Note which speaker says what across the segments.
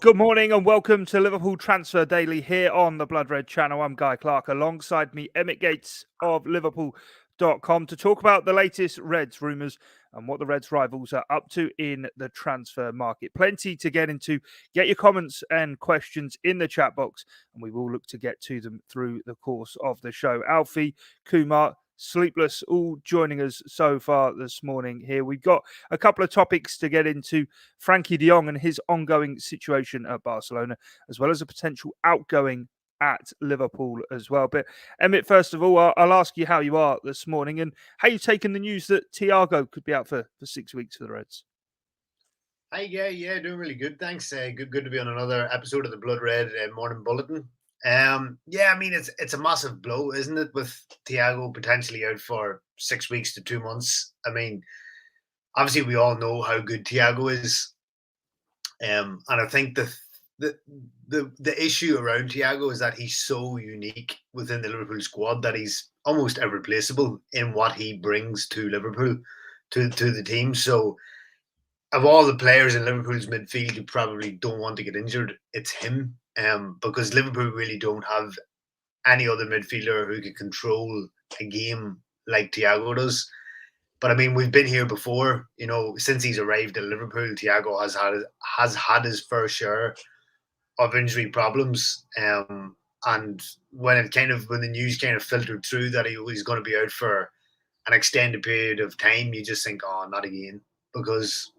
Speaker 1: Good morning and welcome to Liverpool Transfer Daily here on the Blood Red channel. I'm Guy Clarke. Alongside me, Emmet Gates of Liverpool.com to talk about the latest Reds rumours and what the Reds rivals are up to in the transfer market. Plenty to get into. Get your comments and questions in the chat box and we will look to get to them through the course of the show. Alfie, Kumar, Sleepless, all joining us so far this morning here. We've got a couple of topics to get into. Frenkie de Jong and his ongoing situation at Barcelona, as well as a potential outgoing at Liverpool as well. But Emmett, first of all, I'll ask you how you are this morning and how you've taken the news that Thiago could be out for 6 weeks for the Reds.
Speaker 2: Hi, yeah, doing really good. Thanks. Good to be on another episode of the Blood Red Morning Bulletin. I mean it's a massive blow, isn't it? With Thiago potentially out for 6 weeks to 2 months. I mean, obviously we all know how good Thiago is, and I think the issue around Thiago is that he's so unique within the Liverpool squad that he's almost irreplaceable in what he brings to Liverpool, to the team. So of all the players in Liverpool's midfield who probably don't want to get injured, it's him. Because Liverpool really don't have any other midfielder who can control a game like Thiago does. But I mean, we've been here before. You know, since he's arrived at Liverpool, Thiago has had his fair share of injury problems. And when the news kind of filtered through that he was going to be out for an extended period of time, you just think, oh, not again, because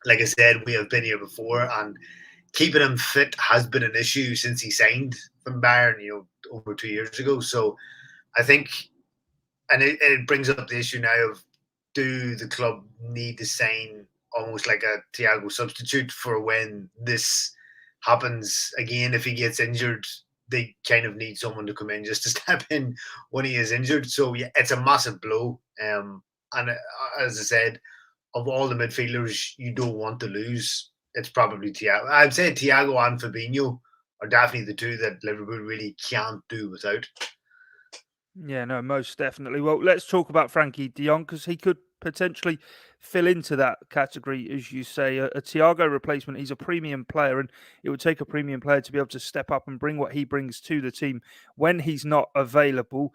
Speaker 2: like I said, we have been here before, and keeping him fit has been an issue since he signed from Bayern, over 2 years ago. So I think, and it brings up the issue now of, do the club need to sign almost like a Thiago substitute for when this happens again? If he gets injured, they kind of need someone to come in just to step in when he is injured. So yeah, it's a massive blow. And as I said, of all the midfielders you don't want to lose, it's probably Thiago. I'd say Thiago and Fabinho are definitely the two that Liverpool really can't do without.
Speaker 1: Yeah, no, most definitely. Well, let's talk about Frenkie de Jong because he could potentially fill into that category, as you say, a Thiago replacement. He's a premium player, and it would take a premium player to be able to step up and bring what he brings to the team when he's not available.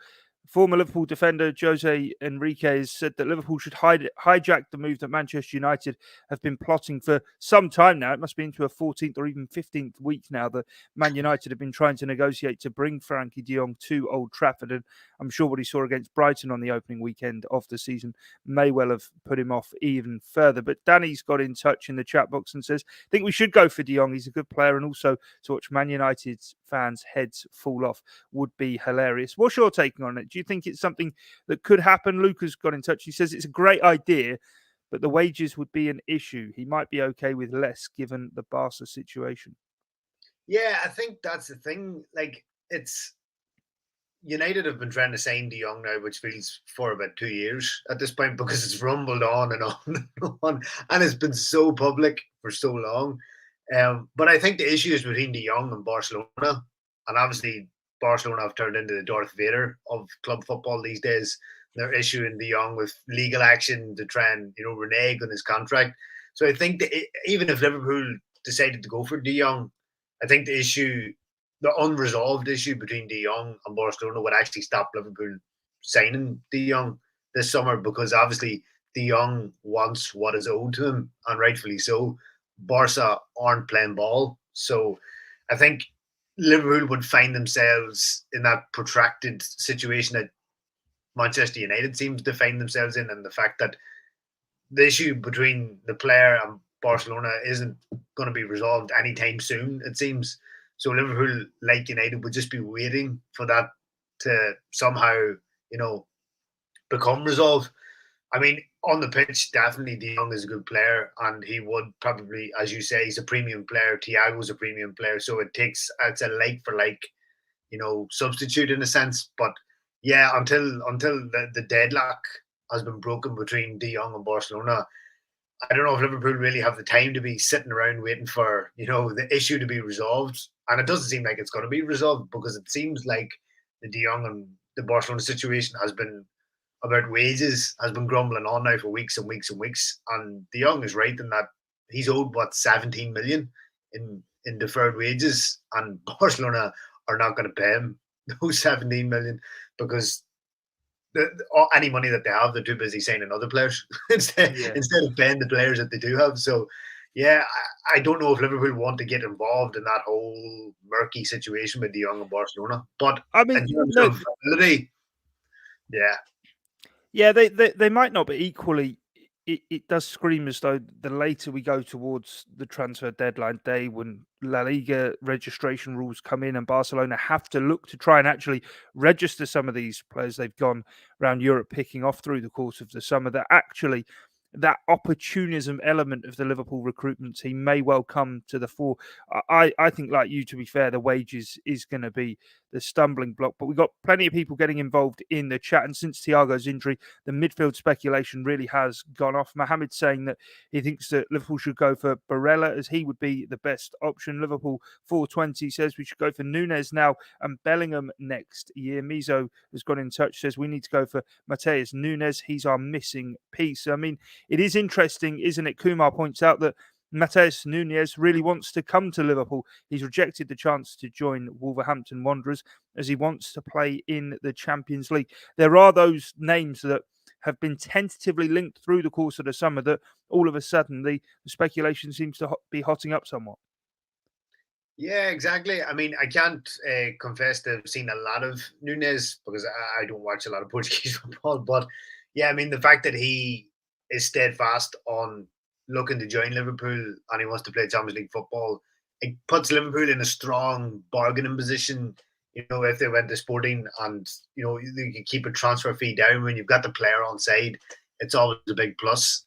Speaker 1: Former Liverpool defender Jose Enrique has said that Liverpool should hijack the move that Manchester United have been plotting for some time now. It must be into a 14th or even 15th week now that Man United have been trying to negotiate to bring Frenkie de Jong to Old Trafford. And I'm sure what he saw against Brighton on the opening weekend of the season may well have put him off even further. But Danny's got in touch in the chat box and says, I think we should go for de Jong. He's a good player. And also to watch Man United's fans' heads fall off would be hilarious. What's your take on it? Do you think it's something that could happen? Luca's got in touch. He says it's a great idea, but the wages would be an issue. He might be okay with less given the Barca situation.
Speaker 2: Yeah, I think that's the thing. Like, it's United have been trying to sign de Jong now, which feels for about 2 years at this point, because it's rumbled on and on and on, and it's been so public for so long. But I think the issue is between de Jong and Barcelona, and obviously Barcelona have turned into the Darth Vader of club football these days. They're issuing de Jong with legal action to try and renege on his contract. So I think that even if Liverpool decided to go for de Jong, I think the unresolved issue between de Jong and Barcelona would actually stop Liverpool signing de Jong this summer, because obviously de Jong wants what is owed to him, and rightfully so. Barca aren't playing ball. So I think Liverpool would find themselves in that protracted situation that Manchester United seems to find themselves in, and the fact that the issue between the player and Barcelona isn't going to be resolved anytime soon, it seems. So Liverpool, like United, would just be waiting for that to somehow, become resolved. I mean, on the pitch, definitely de Jong is a good player, and he would probably, as you say, he's a premium player. Thiago's a premium player, so it's a like for like, substitute in a sense. But yeah, until the deadlock has been broken between de Jong and Barcelona, I don't know if Liverpool really have the time to be sitting around waiting for the issue to be resolved. And it doesn't seem like it's going to be resolved, because it seems like the de Jong and the Barcelona situation has been about wages, has been grumbling on now for weeks and weeks and weeks. And de Jong is right in that he's owed 17 million in deferred wages, and Barcelona are not going to pay him those 17 million because any money that they have, they're too busy signing other players
Speaker 1: Yeah.
Speaker 2: instead of paying the players that they do have. So, yeah, I don't know if Liverpool want to get involved in that whole murky situation with De Jong and Barcelona. But
Speaker 1: I
Speaker 2: in
Speaker 1: mean,
Speaker 2: terms
Speaker 1: no,
Speaker 2: of ability, yeah,
Speaker 1: yeah, they might not, but equally, it does scream as though the later we go towards the transfer deadline day, when La Liga registration rules come in and Barcelona have to look to try and actually register some of these players they've gone around Europe picking off through the course of the summer, that actually that opportunism element of the Liverpool recruitment team may well come to the fore. I think, like you, to be fair, the wages is going to be the stumbling block. But we've got plenty of people getting involved in the chat. And since Thiago's injury, the midfield speculation really has gone off. Mohamed saying that he thinks that Liverpool should go for Barella as he would be the best option. Liverpool 420 says we should go for Nunez now and Bellingham next year. Mizo has got in touch, says we need to go for Mateus Nunez. He's our missing piece. I mean, it is interesting, isn't it? Kumar points out that Mateus Nunez really wants to come to Liverpool. He's rejected the chance to join Wolverhampton Wanderers as he wants to play in the Champions League. There are those names that have been tentatively linked through the course of the summer that all of a sudden the speculation seems to be hotting up somewhat.
Speaker 2: yeah, exactly. I mean, I can't confess to have seen a lot of Nunez because I don't watch a lot of Portuguese football. But yeah, I mean, the fact that he is steadfast on looking to join Liverpool and he wants to play Champions League football, it puts Liverpool in a strong bargaining position. You know, if they went to Sporting and you can keep a transfer fee down when you've got the player on side, it's always a big plus.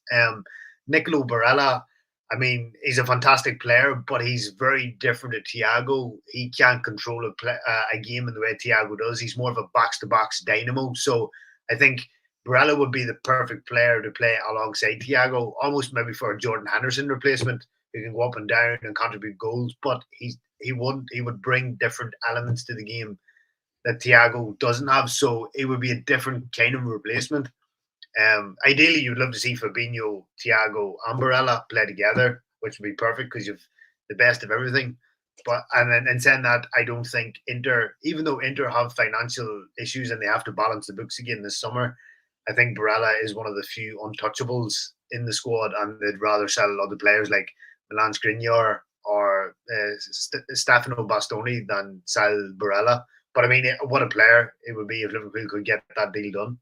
Speaker 2: Nicolo Barella, I mean, he's a fantastic player, but he's very different to Thiago. He can't control a game in the way Thiago does. He's more of a box-to-box dynamo. So I think Barella would be the perfect player to play alongside Thiago, almost maybe for a Jordan Henderson replacement who can go up and down and contribute goals. But he would bring different elements to the game that Thiago doesn't have. So it would be a different kind of replacement. Ideally, you'd love to see Fabinho, Thiago, and Barella play together, which would be perfect because you've the best of everything. But and saying that, I don't think Inter, even though Inter have financial issues and they have to balance the books again this summer, I think Barella is one of the few untouchables in the squad, and they'd rather sell other players like Milan Skriniar or Stefano Bastoni than sell Barella. But I mean, what a player it would be if Liverpool could get that deal done.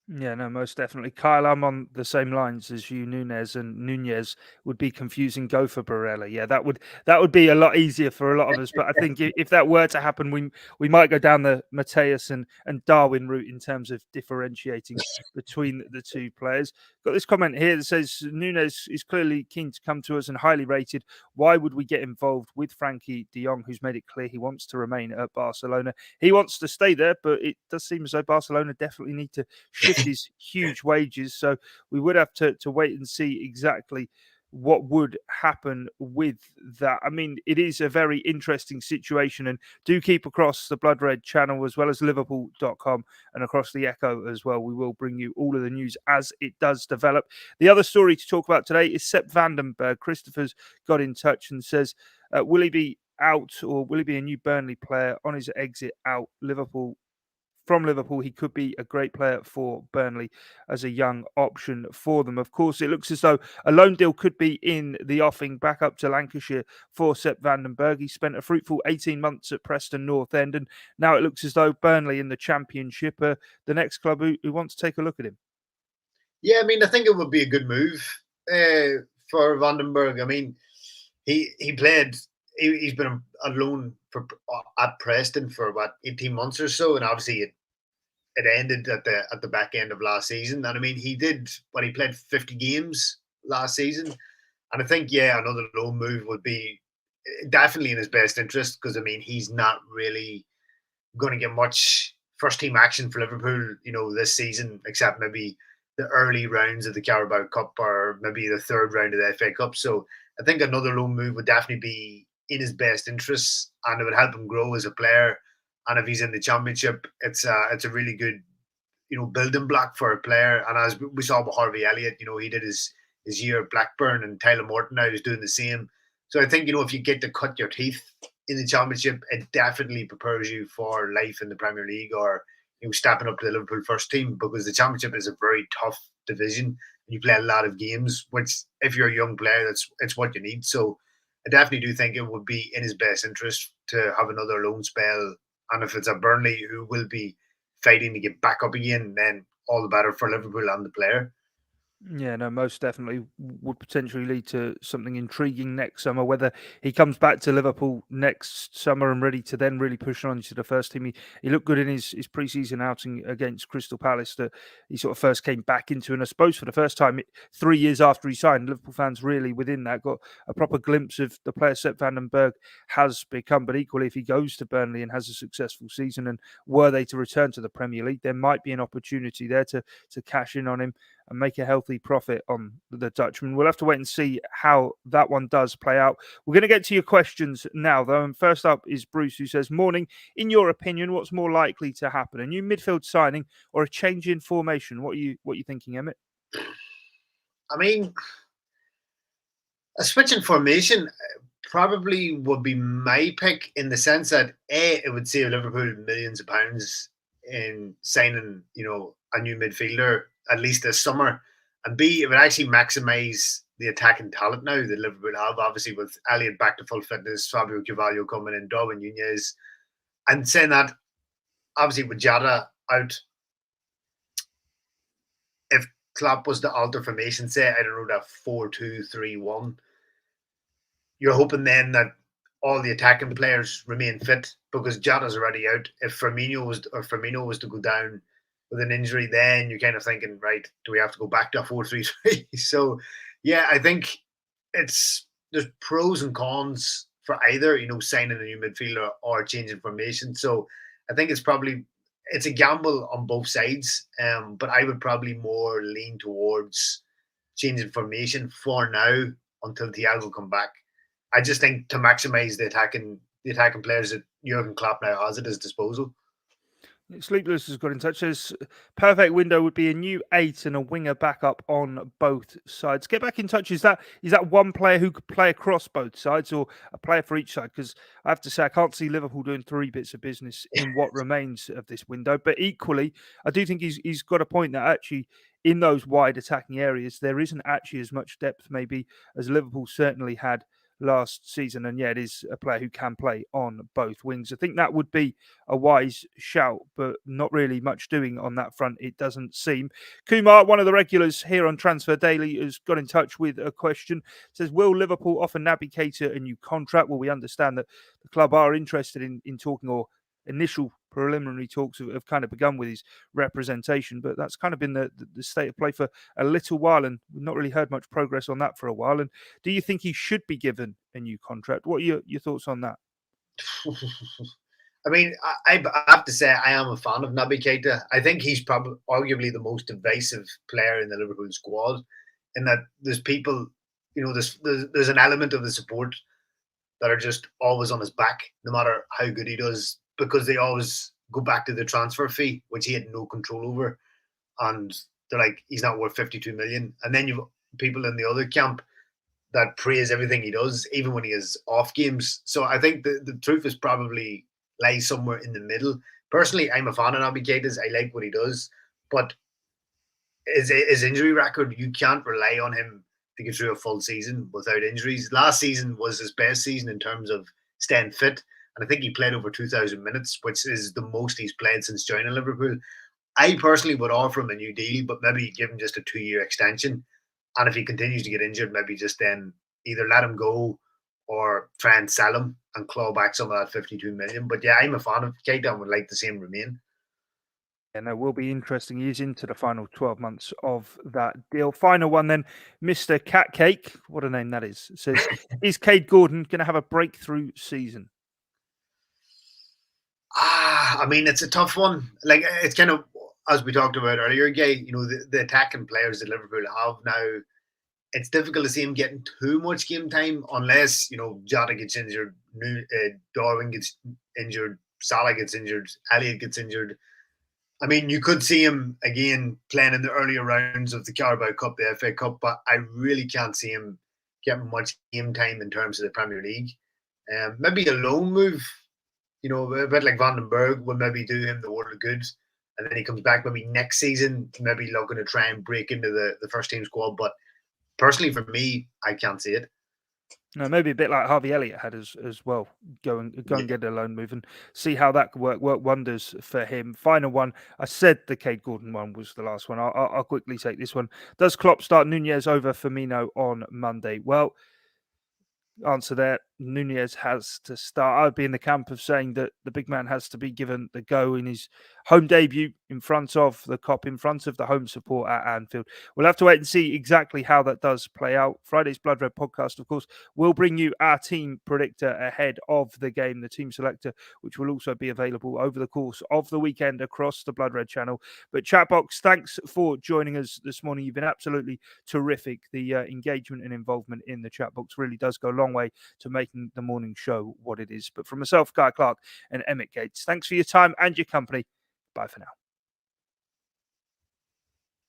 Speaker 1: Yeah, no, most definitely. Kyle, I'm on the same lines as you. Nunez would be confusing. Go for Barella. Yeah, that would be a lot easier for a lot of us. But I think if that were to happen, we might go down the Mateus and Darwin route in terms of differentiating between the two players. Got this comment here that says Nunez is clearly keen to come to us and highly rated. Why would we get involved with Frenkie de Jong, who's made it clear he wants to remain at Barcelona? He wants to stay there, but it does seem as though Barcelona definitely need to shift his huge wages. So we would have to wait and see exactly what would happen with that. I mean, it is a very interesting situation, and do keep across the Blood Red channel as well as Liverpool.com and across the Echo as well. We will bring you all of the news as it does develop. The other story to talk about today is Seth Vandenberg. Christopher's got in touch and says, will he be out or will he be a new Burnley player on his exit out? From Liverpool, he could be a great player for Burnley as a young option for them. Of course, it looks as though a loan deal could be in the offing back up to Lancashire for Seth Vandenberg. He spent a fruitful 18 months at Preston North End, and now it looks as though Burnley in the Championship are the next club who wants to take a look at him.
Speaker 2: Yeah, I mean, I think it would be a good move for Vandenberg. I mean, he played. He's been a loan at Preston for about 18 months or so, and obviously it ended at the back end of last season. And I mean, he played 50 games last season, and I think another loan move would be definitely in his best interest because I mean he's not really going to get much first team action for Liverpool, this season, except maybe the early rounds of the Carabao Cup or maybe the third round of the FA Cup. So I think another loan move would definitely be in his best interests, and it would help him grow as a player. And if he's in the Championship, it's a really good, building block for a player. And as we saw with Harvey Elliott, he did his year at Blackburn, and Tyler Morton now is doing the same. So I think, if you get to cut your teeth in the Championship, it definitely prepares you for life in the Premier League, or stepping up to the Liverpool first team, because the Championship is a very tough division. You play a lot of games, which, if you're a young player, it's what you need. So I definitely do think it would be in his best interest to have another loan spell. And if it's a Burnley who will be fighting to get back up again, then all the better for Liverpool and the player.
Speaker 1: Yeah, no, most definitely would potentially lead to something intriguing next summer. Whether he comes back to Liverpool next summer and ready to then really push on to the first team. He looked good in his pre-season outing against Crystal Palace that he sort of first came back into. And I suppose for the first time, 3 years after he signed, Liverpool fans really within that got a proper glimpse of the player Seth Vandenberg has become. But equally, if he goes to Burnley and has a successful season, and were they to return to the Premier League, there might be an opportunity there to cash in on him and make a healthy profit on the Dutchman. We'll have to wait and see how that one does play out. We're going to get to your questions now, though. And first up is Bruce, who says, "Morning. In your opinion, what's more likely to happen? A new midfield signing or a change in formation? What are you thinking, Emmett?"
Speaker 2: I mean, a switch in formation probably would be my pick, in the sense that it would save Liverpool millions of pounds in signing, a new midfielder at least this summer, and B, it would actually maximise the attacking talent now that Liverpool have. Obviously, with Elliott back to full fitness, Fabio Carvalho coming in, Darwin Nunez, and saying that, obviously with Jota out, if Klopp was to alter formation, say I don't know, that 4-2-3-1, you're hoping then that all the attacking players remain fit, because Jota's already out. If Firmino was to go down with an injury, then you're kind of thinking, right, do we have to go back to a 4-3-3? So yeah, I think there's pros and cons for either, signing a new midfielder or changing formation. So I think it's a gamble on both sides. But I would probably more lean towards changing formation for now until Thiago come back. I just think to maximise the attacking players that Jurgen Klopp now has at his disposal.
Speaker 1: Sleepless has got in touch. Says perfect window would be a new 8 and a winger backup on both sides. Get back in touch. Is that one player who could play across both sides, or a player for each side? Because I have to say I can't see Liverpool doing 3 bits of business in what remains of this window. But equally, I do think he's got a point that actually in those wide attacking areas there isn't actually as much depth maybe as Liverpool certainly had last season. And yeah, it is a player who can play on both wings. I think that would be a wise shout, but not really much doing on that front, it doesn't seem. Kumar, one of the regulars here on Transfer Daily, has got in touch with a question. Says, will Liverpool offer Naby Keita a new contract? Well, we understand that the club are interested in talking, or initial preliminary talks have kind of begun with his representation, but that's kind of been the state of play for a little while, and we've not really heard much progress on that for a while. And do you think he should be given a new contract? What are your thoughts on that?
Speaker 2: I mean, I have to say I am a fan of Naby Keita. I think he's probably arguably the most divisive player in the Liverpool squad, in that there's people, there's an element of the support that are just always on his back, no matter how good he does, because they always go back to the transfer fee, which he had no control over, and they're like, he's not worth 52 million. And then you've people in the other camp that praise everything he does, even when he is off games. So I think the truth is probably lies somewhere in the middle. Personally, I'm a fan of Naby Keita's. I like what he does, but his injury record, you can't rely on him to get through a full season without injuries. Last season was his best season in terms of staying fit, and I think he played over 2,000 minutes, which is the most he's played since joining Liverpool. I personally would offer him a new deal, but maybe give him just a 2-year extension. And if he continues to get injured, maybe just then either let him go or try and sell him and claw back some of that 52 million. But yeah, I'm a fan of Keita and would like to see him remain.
Speaker 1: And that will be interesting. He is into the final 12 months of that deal. Final one then, Mr. Cat Cake, what a name that is, says, is Cade Gordon going to have a breakthrough season?
Speaker 2: I mean, it's a tough one. Like, it's kind of, as we talked about earlier, Gay, the attacking players that Liverpool have now, it's difficult to see him getting too much game time unless, Jota gets injured, Darwin gets injured, Salah gets injured, Elliott gets injured. I mean, you could see him again playing in the earlier rounds of the Carabao Cup, the FA Cup, but I really can't see him getting much game time in terms of the Premier League. Maybe a loan move, a bit like Vandenberg would maybe do him the world of good. And then he comes back maybe next season, maybe looking to try and break into the first team squad. But personally, for me, I can't see it.
Speaker 1: No, maybe a bit like Harvey Elliott had as well. Go and get a loan move and see how that could work wonders for him. Final one. I said the Cade Gordon one was the last one. I'll quickly take this one. Does Klopp start Nunez over Firmino on Monday? Well, answer there. Nunez has to start. I'd be in the camp of saying that the big man has to be given the go in his home debut in front of the Kop, in front of the home support at Anfield. We'll have to wait and see exactly how that does play out. Friday's Blood Red podcast, of course, will bring you our team predictor ahead of the game, the team selector, which will also be available over the course of the weekend across the Blood Red channel. But Chatbox, thanks for joining us this morning. You've been absolutely terrific. The engagement and involvement in the Chatbox really does go a long way to making the morning show what it is. But from myself, Guy Clarke and Emmet Gates, thanks for your time and your company. Bye for now.